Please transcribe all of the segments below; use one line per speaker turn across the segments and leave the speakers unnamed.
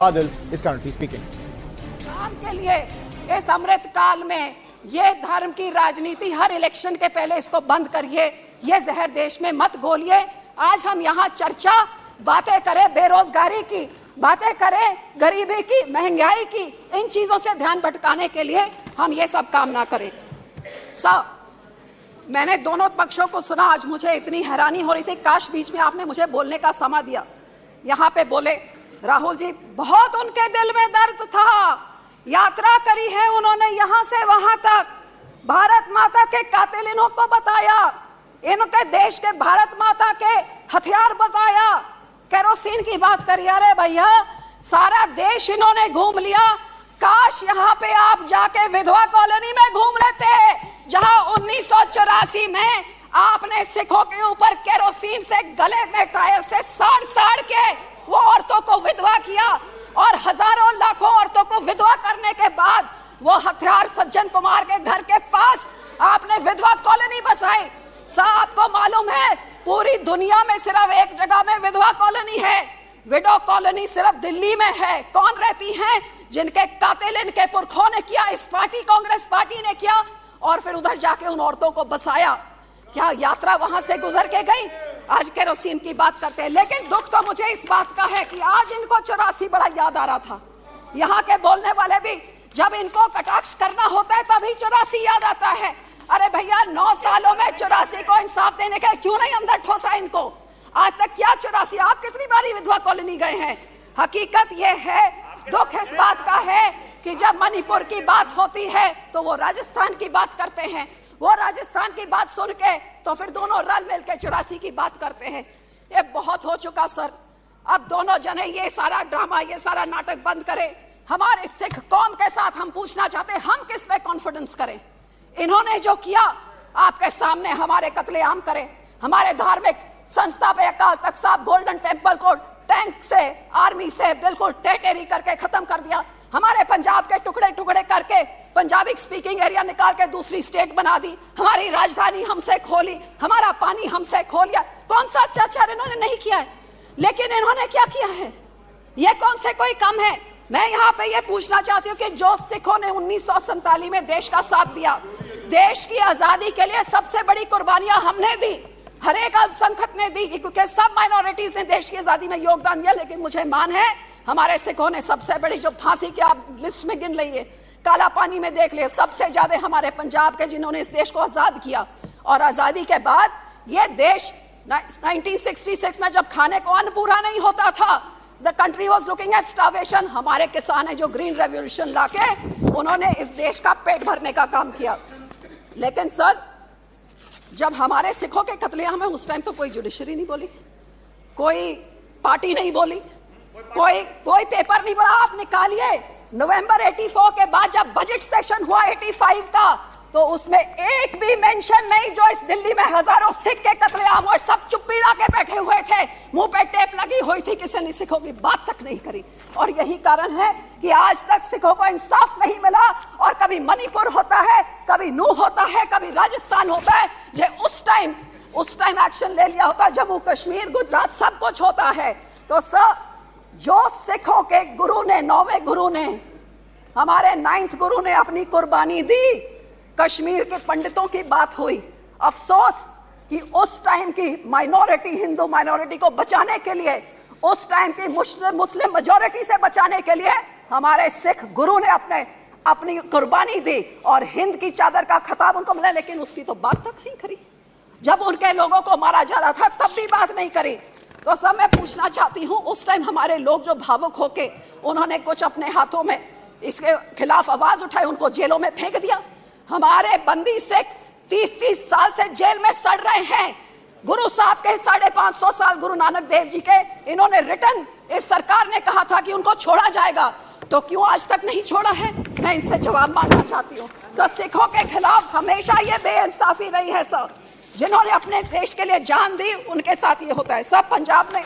Adil is currently speaking.
काम के लिए इस अमृत काल में ये धर्म की राजनीति हर इलेक्शन के पहले इसको बंद करिए, ये जहर देश में मत घोलिए। आज हम यहाँ चर्चा बातें करें बेरोजगारी की, बातें करें गरीबी की, महंगाई की, इन चीजों से ध्यान भटकाने के लिए हम ये सब काम ना करें। मैंने दोनों पक्षों को सुना, आज मुझे इतनी हैरानी हो रही थी, काश बीच में आपने मुझे बोलने का समय दिया। यहाँ पे बोले राहुल जी, बहुत उनके दिल में दर्द था, यात्रा करी है उन्होंने यहाँ से वहां तक, भारत माता के कातिल इन्हों को बताया, इनके देश के भारत माता के हथियार बताया, केरोसिन की बात करी। अरे भैया, सारा देश इन्होंने घूम लिया, काश यहाँ पे आप जाके विधवा कॉलोनी में घूम लेते, जहां 1984 में आपने सिखों के ऊपर केरोसिन से गले में टायर से साड़ के वो औरतों को विधवा किया, और हजारों लाखों औरतों को विधवा करने के बाद वो हथियार सज्जन कुमार के घर के पास आपने विधवा कॉलोनी बसाई। आपको मालूम है पूरी दुनिया में सिर्फ एक जगह में विधवा कॉलोनी है, विडो कॉलोनी सिर्फ दिल्ली में है। कौन रहती हैं? जिनके कातिल इनके पुरखों ने किया, इस पार्टी कांग्रेस पार्टी ने किया, और फिर उधर जाके उन औरतों को बसाया। क्या यात्रा वहां से गुजर के गई? आज केरोसिन की बात करते हैं, लेकिन दुख तो मुझे इस बात का है कि आज इनको 84 बड़ा याद आ रहा था। यहाँ के बोलने वाले भी जब इनको कटाक्ष करना होता है तभी 84 याद आता है। अरे भैया, 9 सालों में 84 को इंसाफ देने का क्यों नहीं अंदर ठोसा इनको? आज तक क्या 84? आप कितनी बारी विधवा कॉलोनी गए हैं? हकीकत यह है, दुख इस बात का है कि जब मणिपुर की बात होती है तो वो राजस्थान की बात करते हैं, वो राजस्थान की बात सुन के तो फिर दोनों रल मिल के 84 की बात करते हैं। ये बहुत हो चुका सर, अब दोनों जने ये सारा ड्रामा, ये सारा नाटक बंद करें। हमारे सिख कौम के साथ हम पूछना चाहते हैं, हम किस पे कॉन्फिडेंस करें? इन्होंने जो किया आपके सामने हमारे कत्लेआम करें, हमारे धार्मिक संस्था पे अकाल तख्त साहब गोल्डन टेम्पल को टैंक से, आर्मी से बिल्कुल टेटेरी करके खत्म कर दिया, हमारे पंजाब के टुकड़े टुकड़े करके पंजाबी स्पीकिंग एरिया निकाल के दूसरी स्टेट बना दी, हमारी राजधानी हमसे खोली, हमारा पानी हमसे खो लिया। कौन सा अत्याचार इन्होंने नहीं किया है? लेकिन इन्होंने क्या किया है? ये कौन से कोई कम है? मैं यहाँ पे ये पूछना चाहती हूँ कि जो सिखों ने 1947 में देश का साथ दिया, देश की आजादी के लिए सबसे बड़ी कुर्बानियां हमने दी, हर एक अल्पसंख्यक ने दी, क्योंकि सब माइनॉरिटीज ने देश की आजादी में योगदान दिया। लेकिन मुझे मान है हमारे सिखों ने सबसे बड़ी, जो फांसी की आप लिस्ट में गिन लीजिए, काला पानी में देख लिए, सबसे ज्यादा हमारे पंजाब के जिन्होंने इस देश को आजाद किया। और आजादी के बाद ये देश 1966 में जब खाने को अन्न पूरा नहीं होता था, the country was looking at starvation, हमारे किसान है जो ग्रीन रेवोल्यूशन लाके उन्होंने इस देश का पेट भरने का काम किया। लेकिन सर, जब हमारे सिखों के कत्लेआम में उस टाइम तो कोई जुडिशरी नहीं बोली, कोई पार्टी नहीं बोली, कोई पेपर नहीं बोला। आप निकालिए नवंबर 84 के बाद जब बजट सेशन हुआ 85 का, तो उसमें एक भी मेंशन नहीं जो इस दिल्ली में हजारों सिख के कत्लेआम हुए, सब चुप्पी के बैठे हुए थे, मुंह पे टेप लगी हुई थी, किसी ने सिखों की बात तक नहीं करी। और यही कारण है कि आज तक सिखों को इंसाफ नहीं मिला। और कभी मणिपुर होता है, कभी नूह होता है, कभी राजस्थान होता है, जो उस टाइम एक्शन ले लिया होता, जम्मू कश्मीर, गुजरात, सब कुछ होता है। तो सर, जो सिखों के गुरु ने, 9वें गुरु ने, हमारे 9th गुरु ने अपनी कुर्बानी दी, कश्मीर के पंडितों की बात हुई, अफसोस कि उस टाइम की माइनॉरिटी, हिंदू माइनॉरिटी को बचाने के लिए, उस टाइम की मुस्लिम मेजॉरिटी से बचाने के लिए हमारे सिख गुरु ने अपनी कुर्बानी दी, और हिंद की चादर का खिताब उनको मिला, लेकिन उसकी तो बात तक नहीं करी। जब उनके लोगों को मारा जा रहा था तब भी बात नहीं करी। तो सब मैं पूछना चाहती हूँ, उस टाइम हमारे लोग जो भावुक होके उन्होंने कुछ अपने हाथों में इसके खिलाफ आवाज उठाई, उनको जेलों में फेंक दिया। हमारे बंदी सिख 30-30 साल से जेल में सड़ रहे हैं। गुरु साहब के 550 साल, गुरु नानक देव जी के, इन्होंने रिटर्न, इस सरकार ने कहा था कि उनको छोड़ा जाएगा, तो क्यों आज तक नहीं छोड़ा है? मैं इनसे जवाब मांगना चाहती हूँ। तो सिखों के खिलाफ हमेशा ये बेइंसाफी रही है सर, जिन्होंने अपने देश के लिए जान दी उनके साथ ये होता है। सब पंजाब में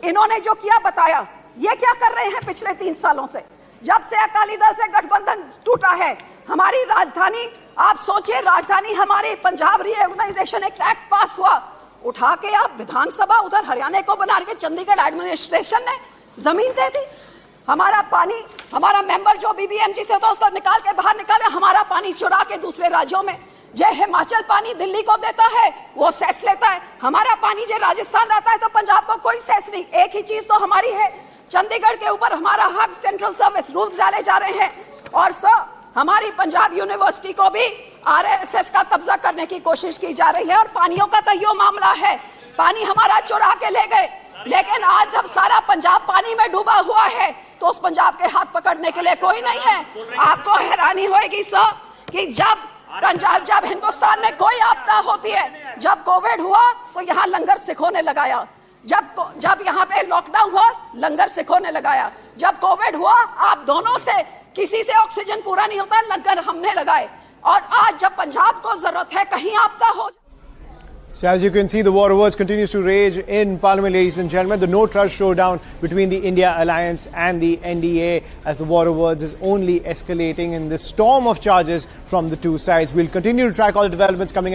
इन्होंने जो किया बताया, ये क्या कर रहे हैं पिछले 3 सालों से, जब से अकाली दल से गठबंधन टूटा है। हमारी राजधानी, आप सोचिए, राजधानी हमारी पंजाब रीऑर्गेनाइजेशन एक्ट पास हुआ, उठा के आप विधानसभा उधर हरियाणा को बना रहे, चंडीगढ़ एडमिनिस्ट्रेशन ने जमीन दे दी, हमारा पानी, हमारा मेंबर जो बीबीएमजी से होता उसको निकाल के बाहर निकाले, हमारा पानी चुरा के दूसरे राज्यों में, जो हिमाचल पानी दिल्ली को देता है वो सेस लेता है, हमारा पानी जो राजस्थान रहता है तो पंजाब को कोई सेस नहीं। एक ही चीज तो हमारी है, चंडीगढ़ के ऊपर हमारा हक सेंट्रल सर्विस रूल्स डाले जा रहे हैं, और सर हमारी पंजाब यूनिवर्सिटी को भी आरएसएस का कब्जा करने की कोशिश की जा रही है। और पानियों का तो यो मामला है, पानी हमारा चुरा के ले गए, लेकिन आज जब सारा पंजाब पानी में डूबा हुआ है तो उस पंजाब के हाथ पकड़ने के लिए कोई नहीं है। आपको हैरानी होगी सर कि जब हिंदुस्तान में कोई आपदा होती है, जब कोविड हुआ तो यहाँ लंगर सिखों ने लगाया, जब यहाँ पे लॉकडाउन हुआ लंगर सिखों ने लगाया, जब कोविड हुआ आप दोनों से किसी से ऑक्सीजन पूरा नहीं होता, लंगर हमने लगाए, और आज जब पंजाब को जरूरत है कहीं आपदा हो।
So as you can see, the war of words continues to rage in Parliament, ladies and gentlemen. The No Trust showdown between the India Alliance and the NDA, as the war of words is only escalating in this storm of charges from the two sides. We'll continue to track all the developments coming in.